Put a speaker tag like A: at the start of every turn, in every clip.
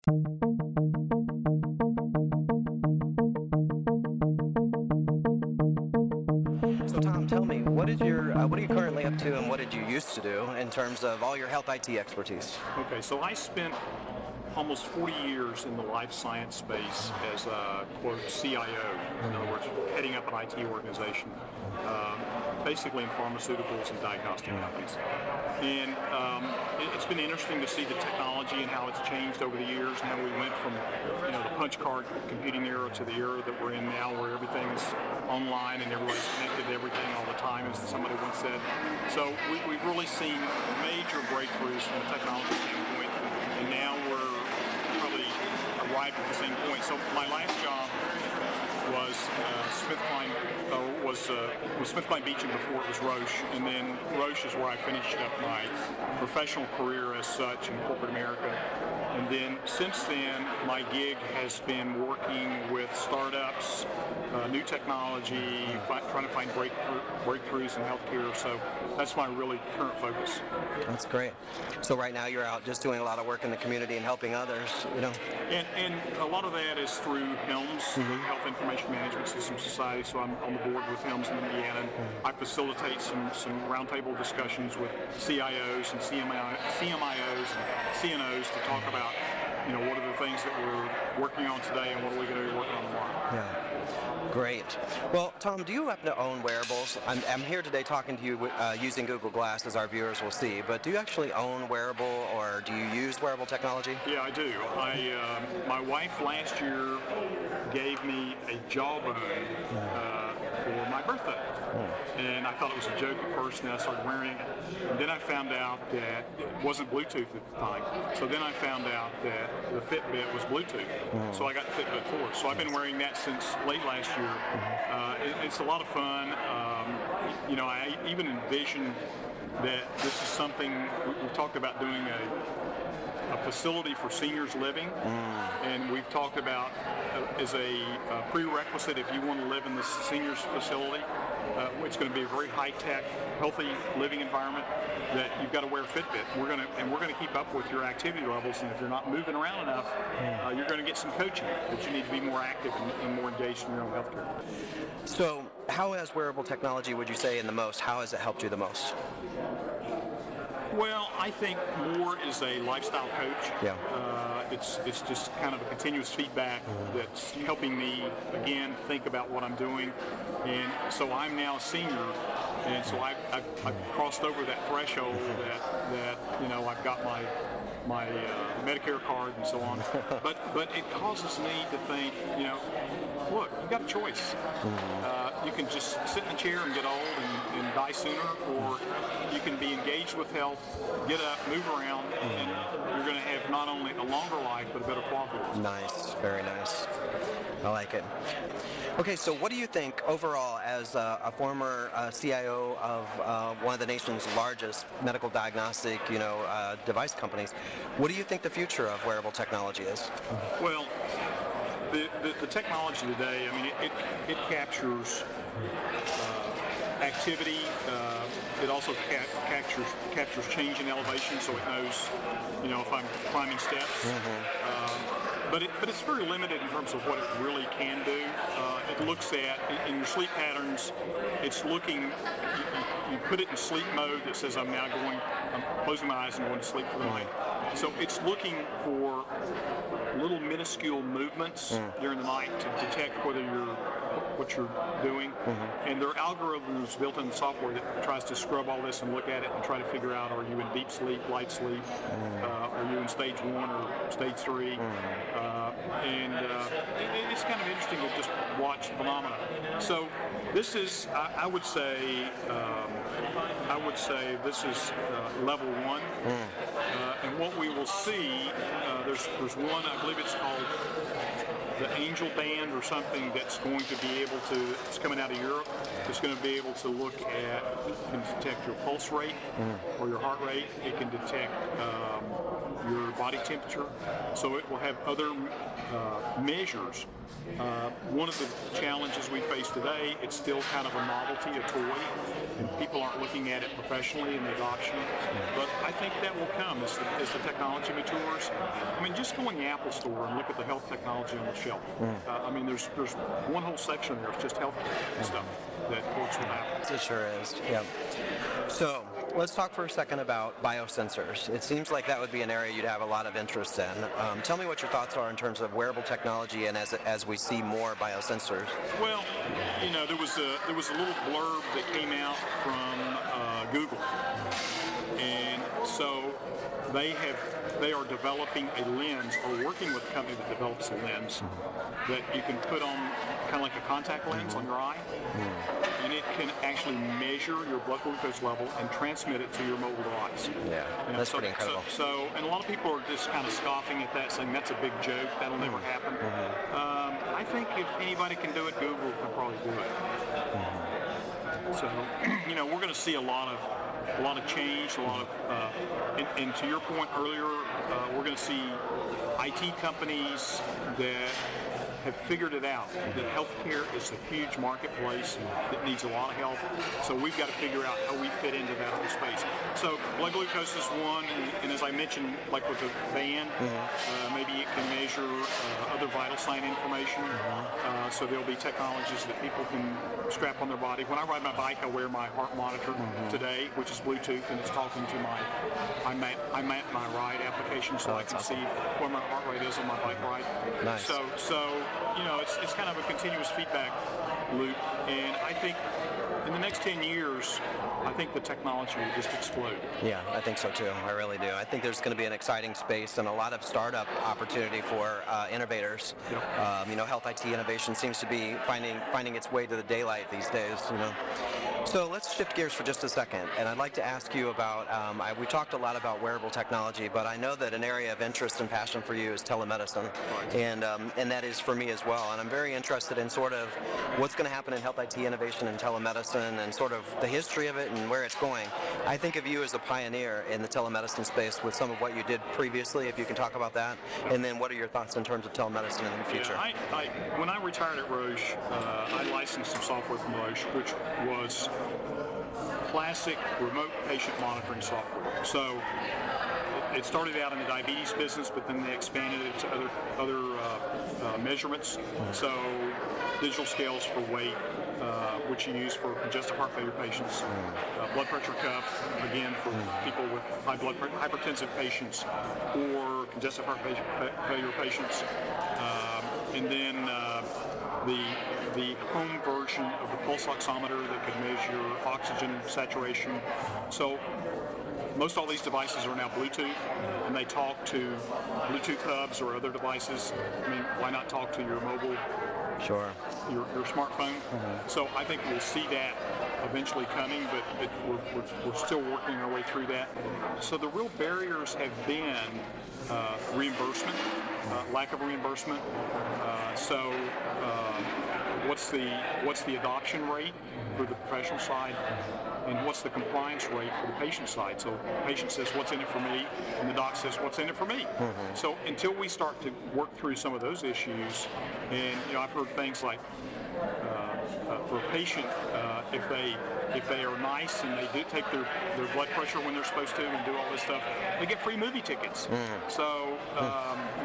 A: So Tom, tell me, what are you currently up to, and what did you used to do in terms of all your health IT expertise?
B: Okay, so I spent almost 40 years in the life science space as a, quote, CIO, in other words, heading up an IT organization, basically in pharmaceuticals and diagnostic companies. And it's been interesting to see the technology and how it's changed over the years, and how we went from, the punch card computing era to the era that we're in now, where everything is online and everybody's connected to everything all the time, as somebody once said. So we've really seen major breakthroughs from a technology standpoint, and now we're probably arrived at the same point. So my last job was SmithKline Beecham before it was Roche, and then Roche is where I finished up my professional career as such in corporate America. And then since then, my gig has been working with startups, new technology, trying to find breakthroughs in healthcare. So that's my really current focus.
A: That's great. So right now you're out just doing a lot of work in the community and helping others,
B: And a lot of that is through HIMSS, Health Information Management System Society. So I'm on the board with HIMSS in Indiana. And I facilitate some roundtable discussions with CIOs and CMIOs and CNOs to talk about, what are the things that we're working on today, and what are we going to be working on tomorrow.
A: Yeah. Great. Well, Tom, do you happen to own wearables? I'm here today talking to you using Google Glass, as our viewers will see, but do you actually own wearable, or do you use wearable technology?
B: Yeah, I do. My wife last year gave me a Jawbone for my birthday. And I thought it was a joke at first, and I started wearing it. And then I found out that it wasn't Bluetooth at the time. So then I found out that the Fitbit was Bluetooth. So I got the Fitbit 4. So I've been wearing that since late last year. It's a lot of fun. I even envision that this is something, we talked about doing a facility for seniors living, and we've talked about as a prerequisite, if you want to live in the seniors facility, it's going to be a very high-tech, healthy living environment, that you've got to wear a Fitbit. We're going to keep up with your activity levels, and if you're not moving around enough, you're going to get some coaching, that you need to be more active and more engaged in your own healthcare.
A: So how has wearable technology, would you say, how has it helped you the most?
B: Well, I think more is a lifestyle coach.
A: Yeah.
B: It's just kind of a continuous feedback that's helping me, again, think about what I'm doing. And so I'm now a senior, and so I've crossed over that threshold that I've got my Medicare card and so on. But it causes me to think, look, you've got a choice. You can just sit in the chair and get old and die sooner, or you can be engaged with health, get up, move around, and you're going to have not only a longer life, but a better quality of life.
A: Nice, very nice. I like it. Okay, so what do you think overall, as a former CIO of one of the nation's largest medical diagnostic, device companies, what do you think the future of wearable technology is?
B: Well, the technology today, it captures activity. It also captures change in elevation, so it knows, if I'm climbing steps. But it's very limited in terms of what it really can do. It looks at, in your sleep patterns, it's looking, you put it in sleep mode that says I'm closing my eyes and going to sleep for the night. So it's looking for little minuscule movements during the night to detect what you're doing. And there are algorithms built in the software that tries to scrub all this and look at it and try to figure out, are you in deep sleep, light sleep, are you in stage 1 or stage 3? It's kind of interesting to just watch phenomena. So this is, I would say this is level 1. And what we will see, there's one, I believe it's called the Angel Band or something, that's going to be able to, it's coming out of Europe, it's going to be able to look at, it can detect your pulse rate or your heart rate, it can detect your body temperature. So it will have other measures. One of the challenges we face today, it's still kind of a novelty, a toy, and people aren't looking at it professionally in the adoption. But I think that will come as the technology matures. I mean, just go in the Apple store and look at the health technology on the shelf. I mean, there's one whole section there, it's just health stuff that works with Apple.
A: It sure is, yeah. So let's talk for a second about biosensors. It seems like that would be an area you'd have a lot of interest in. Tell me what your thoughts are in terms of wearable technology and as we see more biosensors.
B: Well, you know, there was a little blurb that came out from Google, and so they are developing a lens, or working with a company that develops a lens that you can put on, kind of like a contact lens on your eye, and it can actually measure your blood glucose level and transmit it to your mobile device.
A: Yeah, that's pretty incredible.
B: So, and a lot of people are just kind of scoffing at that, saying that's a big joke, that'll never happen. I think if anybody can do it, Google can probably do it. So, you know, we're going to see a lot of change, a lot of, and to your point earlier, we're going to see IT companies that have figured it out, that healthcare is a huge marketplace that needs a lot of help. So we've got to figure out how we fit into that whole space. So blood glucose is one, and as I mentioned, like with the band, maybe it can measure other vital sign information. So there'll be technologies that people can strap on their body. When I ride my bike, I wear my heart monitor today, which is Bluetooth, and it's talking to my my ride application, so I can see where my heart rate is on my bike ride.
A: Nice.
B: So you know, it's kind of a continuous feedback loop, and I think in the next 10 years, I think the technology will just explode.
A: Yeah, I think so too. I really do. I think there's going to be an exciting space and a lot of startup opportunity for innovators.
B: Yep.
A: You know, health IT innovation seems to be finding its way to the daylight these days. You know. So let's shift gears for just a second, and I'd like to ask you about, we talked a lot about wearable technology, but I know that an area of interest and passion for you is telemedicine, and that is for me as well, and I'm very interested in sort of what's going to happen in health IT innovation and telemedicine and sort of the history of it and where it's going. I think of you as a pioneer in the telemedicine space with some of what you did previously, if you can talk about that, and then what are your thoughts in terms of telemedicine in the future?
B: Yeah, when I retired at Roche, I licensed some software from Roche, which was classic remote patient monitoring software. So it started out in the diabetes business, but then they expanded it to other measurements. So digital scales for weight, which you use for congestive heart failure patients, blood pressure cuff, again for people with high blood pressure, hypertensive patients, or congestive heart failure patients, and then the home version of the pulse oximeter that could measure oxygen saturation. So most all these devices are now Bluetooth, and they talk to Bluetooth hubs or other devices. I mean, why not talk to your mobile, your smartphone? So I think we'll see that eventually coming, but we're still working our way through that. So the real barriers have been reimbursement, lack of reimbursement. So what's the adoption rate for the professional side, and what's the compliance rate for the patient side? So the patient says, what's in it for me? And the doc says, what's in it for me? So until we start to work through some of those issues, and you know, I've heard things like for a patient, if they are nice and they do take their blood pressure when they're supposed to and do all this stuff, they get free movie tickets. So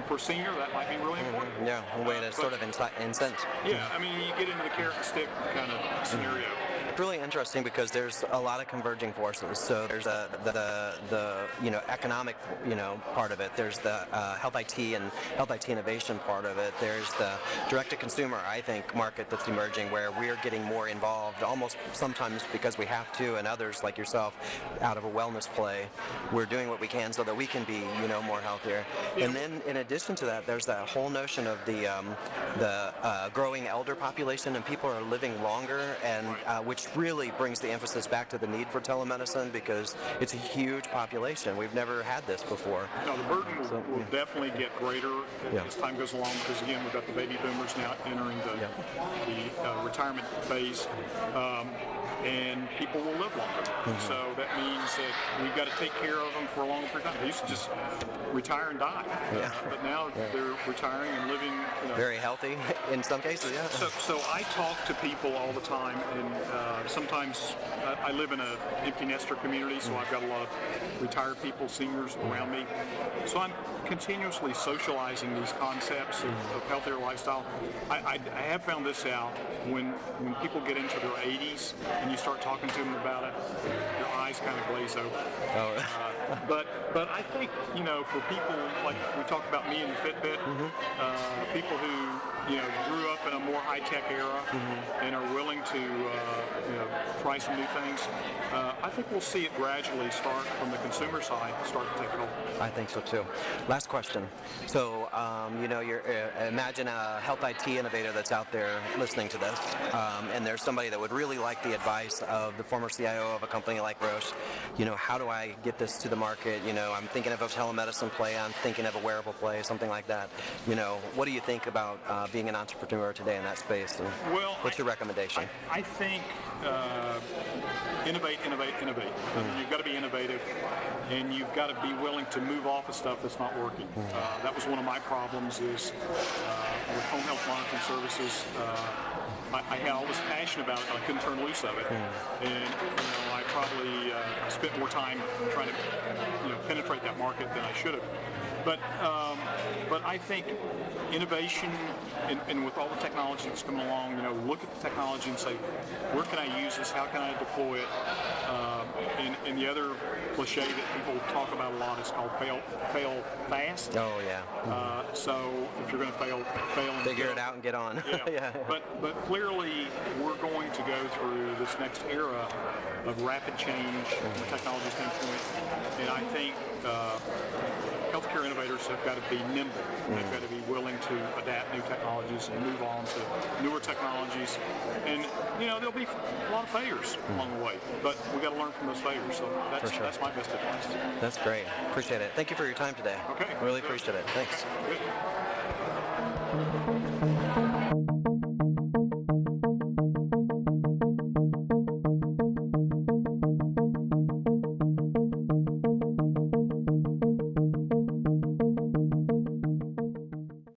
B: for a senior, that might be really important.
A: Yeah, a way to sort of incent.
B: Yeah, I mean, you get into the carrot and stick kind of scenario.
A: It's really interesting because there's a lot of converging forces. So there's the you know, economic, you know, part of it. There's the health IT and health IT innovation part of it. There's the direct-to-consumer, I think, market that's emerging where we're getting more involved, almost sometimes because we have to, and others like yourself, out of a wellness play, we're doing what we can so that we can be, you know, more healthier. Yeah. And then in addition to that, there's that whole notion of the growing elder population, and people are living longer, and which which really brings the emphasis back to the need for telemedicine because it's a huge population. We've never had this before.
B: No, the burden will definitely get greater as time goes along because, again, we've got the baby boomers now entering the retirement phase. And people will live longer. So that means that we've got to take care of them for a longer period of time. They used to just retire and die. But now they're retiring and living.
A: Very healthy in some cases,
B: So I talk to people all the time, and sometimes I live in an empty nester community, so I've got a lot of retired people, seniors around me. So I'm continuously socializing these concepts of healthier lifestyle. I have found this out when people get into their 80s and you start talking to them about it, your eyes kind of glaze over. But I think, for people like we talked about me and the Fitbit, people who grew up in a more high-tech era and are willing to try some new things, I think we'll see it gradually start from the consumer side, start to take hold.
A: I think so too. Last question. So, imagine a health IT innovator that's out there listening to this, and there's somebody that would really like the advice of the former CIO of a company like Roche. How do I get this to the market? I'm thinking of a telemedicine play, I'm thinking of a wearable play, something like that. What do you think about being an entrepreneur today in that space? And what's your recommendation?
B: I think innovate. I mean, you've got to be innovative, and you've got to be willing to move off of stuff that's not working. That was one of my problems is with home health monitoring services. I had all this passion about it, and I couldn't turn loose of it. And I probably spent more time trying to penetrate that market than I should have. But I think innovation and with all the technology that's coming along, look at the technology and say, where can I use this? How can I deploy it? And the other cliche that people talk about a lot is called fail fast.
A: Oh yeah.
B: So if you're going to fail and
A: figure it out and get on.
B: But clearly we're going to go through this next era of rapid change from a technology standpoint, and I think healthcare innovators have got to be nimble. They've got to be willing to adapt new technologies and move on to newer technologies. And there'll be a lot of failures along the way, but we got to learn from those failures. So that's my best advice.
A: That's great. Appreciate it. Thank you for your time today.
B: Okay.
A: Really appreciate it. Thanks.
B: Good.